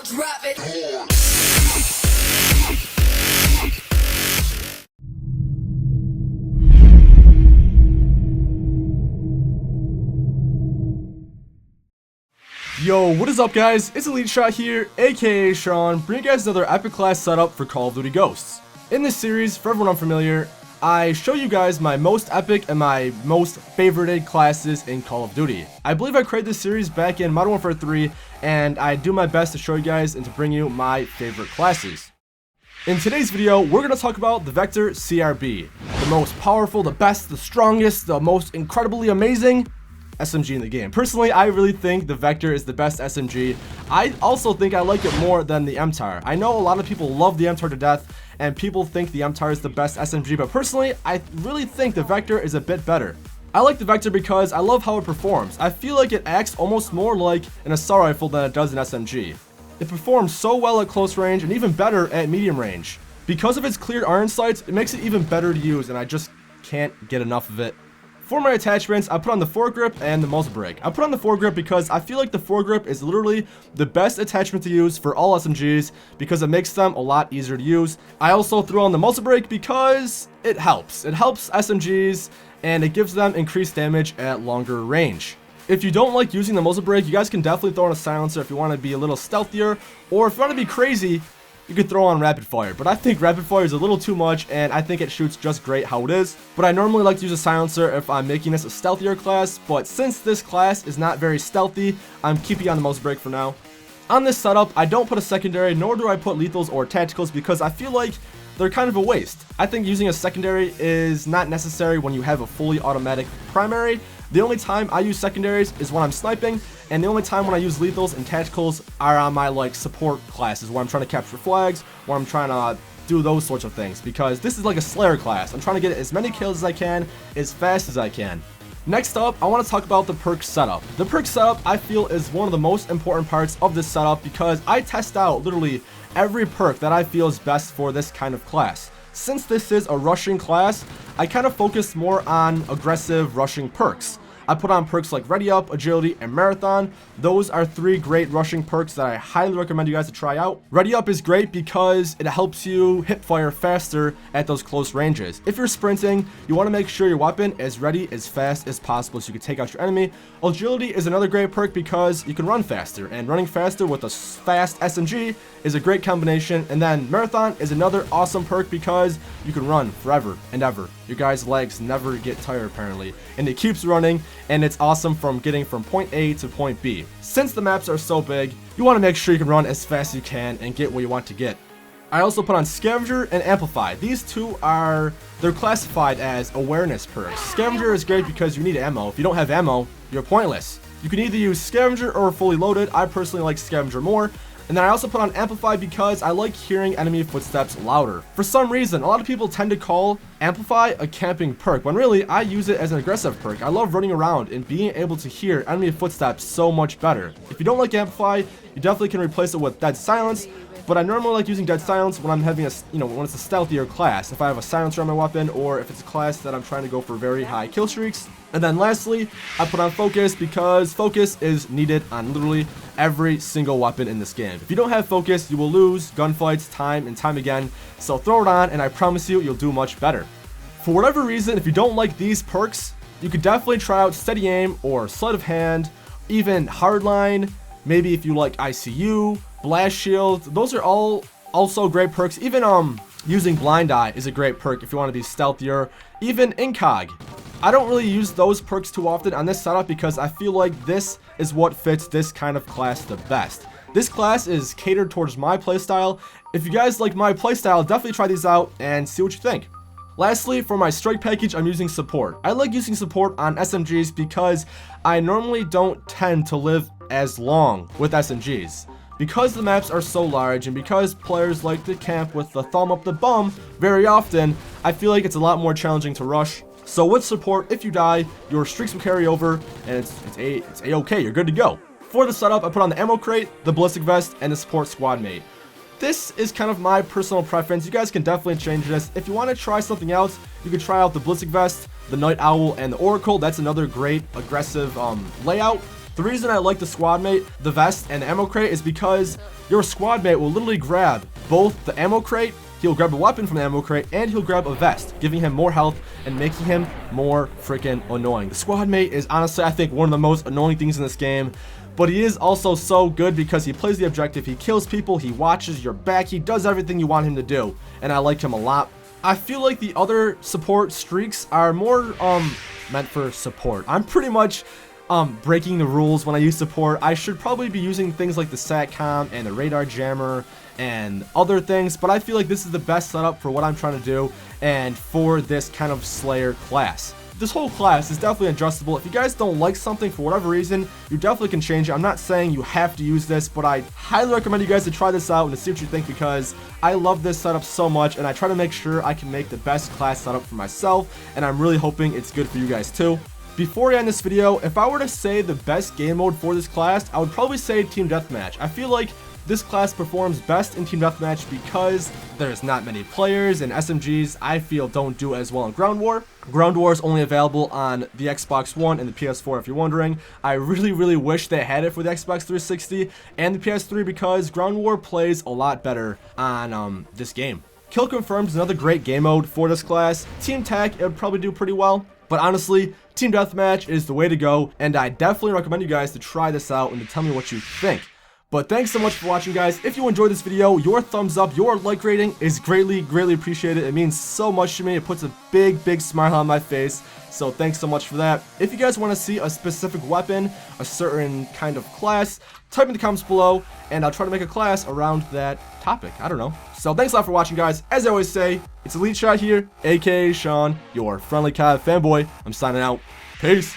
drop it. Yo, what is up guys? It's EliteShot here, aka Sean, bringing you guys another epic class setup for Call of Duty Ghosts. In this series, for everyone unfamiliar, I show you guys my most epic and my most favorited classes in Call of Duty. I believe I created this series back in Modern Warfare 3, and I do my best to show you guys and to bring you my favorite classes. In today's video, we're going to talk about the VECTOR CRB, the most powerful, the best, the strongest, the most incredibly amazing SMG in the game. Personally, I really think the VECTOR is the best SMG. I also think I like it more than the MTAR. I know a lot of people love the MTAR to death, and people think the MTAR is the best SMG, but personally, I really think the VECTOR is a bit better. I like the VECTOR because I love how it performs. I feel like it acts almost more like an assault rifle than it does an SMG. It performs so well at close range and even better at medium range. Because of its cleared iron sights, it makes it even better to use, and I just can't get enough of it. For my attachments, I put on the foregrip and the muzzle brake. I put on the foregrip because I feel like the foregrip is literally the best attachment to use for all SMGs because it makes them a lot easier to use. I also threw on the muzzle brake because it helps. It helps SMGs and it gives them increased damage at longer range. If you don't like using the muzzle brake, you guys can definitely throw on a silencer if you want to be a little stealthier, or if you want to be crazy, you could throw on rapid fire, but I think rapid fire is a little too much and I think it shoots just great how it is. But I normally like to use a silencer if I'm making this a stealthier class, but since this class is not very stealthy, I'm keeping on the muzzle brake for now. On this setup, I don't put a secondary, nor do I put lethals or tacticals because I feel like they're kind of a waste. I think using a secondary is not necessary when you have a fully automatic primary. The only time I use secondaries is when I'm sniping, and the only time when I use lethals and tacticals are on my like support classes where I'm trying to capture flags, where I'm trying to do those sorts of things, because this is like a Slayer class. I'm trying to get as many kills as I can, as fast as I can. Next up, I want to talk about the perk setup. The perk setup, I feel, is one of the most important parts of this setup because I test out literally every perk that I feel is best for this kind of class. Since this is a rushing class, I kind of focus more on aggressive rushing perks. I put on perks like Ready Up, Agility, and Marathon. Those are 3 great rushing perks that I highly recommend you guys to try out. Ready Up is great because it helps you hip fire faster at those close ranges. If you're sprinting, you want to make sure your weapon is ready as fast as possible so you can take out your enemy. Agility is another great perk because you can run faster, and running faster with a fast SMG is a great combination. And then Marathon is another awesome perk because you can run forever and ever. Your guys' legs never get tired apparently, and it keeps running, and it's awesome from getting from point A to point B. Since the maps are so big, you want to make sure you can run as fast as you can and get what you want to get. I also put on Scavenger and Amplify. These two they're classified as awareness perks. Scavenger is great because you need ammo. If you don't have ammo, you're pointless. You can either use Scavenger or fully loaded. I personally like Scavenger more. And then I also put on Amplify because I like hearing enemy footsteps louder. For some reason, a lot of people tend to call Amplify a camping perk, when really I use it as an aggressive perk. I love running around and being able to hear enemy footsteps so much better. If you don't like Amplify, you definitely can replace it with Dead Silence, but I normally like using Dead Silence when I'm having when it's a stealthier class, if I have a silencer on my weapon, or if it's a class that I'm trying to go for very high kill streaks. And then lastly, I put on Focus because Focus is needed on literally every single weapon in this game. If you don't have Focus, you will lose gunfights time and time again, so throw it on and I promise you, you'll do much better. For whatever reason, if you don't like these perks, you could definitely try out Steady Aim or Sleight of Hand, even Hardline, maybe if you like ICU, Blast Shield. Those are all also great perks. Even using Blind Eye is a great perk if you want to be stealthier. Even Incog. I don't really use those perks too often on this setup because I feel like this is what fits this kind of class the best. This class is catered towards my playstyle. If you guys like my playstyle, definitely try these out and see what you think. Lastly, for my strike package, I'm using support. I like using support on SMGs because I normally don't tend to live as long with SMGs. Because the maps are so large and because players like to camp with the thumb up the bum very often, I feel like it's a lot more challenging to rush. So with support, if you die, your streaks will carry over and it's a-okay, you're good to go. For the setup, I put on the ammo crate, the ballistic vest, and the support squad mate. This is kind of my personal preference. You guys can definitely change this. If you want to try something else, you can try out the ballistic vest, the night owl, and the oracle. That's another great aggressive layout. The reason I like the squad mate, the vest, and the ammo crate is because your squad mate will literally grab both the ammo crate, he'll grab a weapon from the ammo crate, and he'll grab a vest, giving him more health and making him more freaking annoying. The squad mate is honestly, I think, one of the most annoying things in this game, but he is also so good because he plays the objective, he kills people, he watches your back, he does everything you want him to do, and I like him a lot. I feel like the other support streaks are more meant for support. I'm pretty much breaking the rules when I use support. I should probably be using things like the SATCOM and the radar jammer and other things, but I feel like this is the best setup for what I'm trying to do and for this kind of Slayer class. This whole class is definitely adjustable. If you guys don't like something for whatever reason, you definitely can change it. I'm not saying you have to use this, but I highly recommend you guys to try this out and to see what you think, because I love this setup so much and I try to make sure I can make the best class setup for myself, and I'm really hoping it's good for you guys too. Before I end this video, if I were to say the best game mode for this class, I would probably say Team Deathmatch. I feel like this class performs best in Team Deathmatch because there's not many players, and SMGs I feel don't do as well in Ground War. Ground War is only available on the Xbox One and the PS4 if you're wondering. I really wish they had it for the Xbox 360 and the PS3 because Ground War plays a lot better on this game. Kill Confirmed is another great game mode for this class. Team Tag, it would probably do pretty well, but honestly, Team Deathmatch is the way to go, and I definitely recommend you guys to try this out and to tell me what you think. But thanks so much for watching, guys. If you enjoyed this video, your thumbs up, your like rating is greatly appreciated. It means so much to me. It puts a big smile on my face. So thanks so much for that. If you guys want to see a specific weapon, a certain kind of class, type in the comments below, and I'll try to make a class around that topic. I don't know. So thanks a lot for watching, guys. As I always say, it's EliteShot here, aka Sean, your friendly CoD fanboy. I'm signing out. Peace.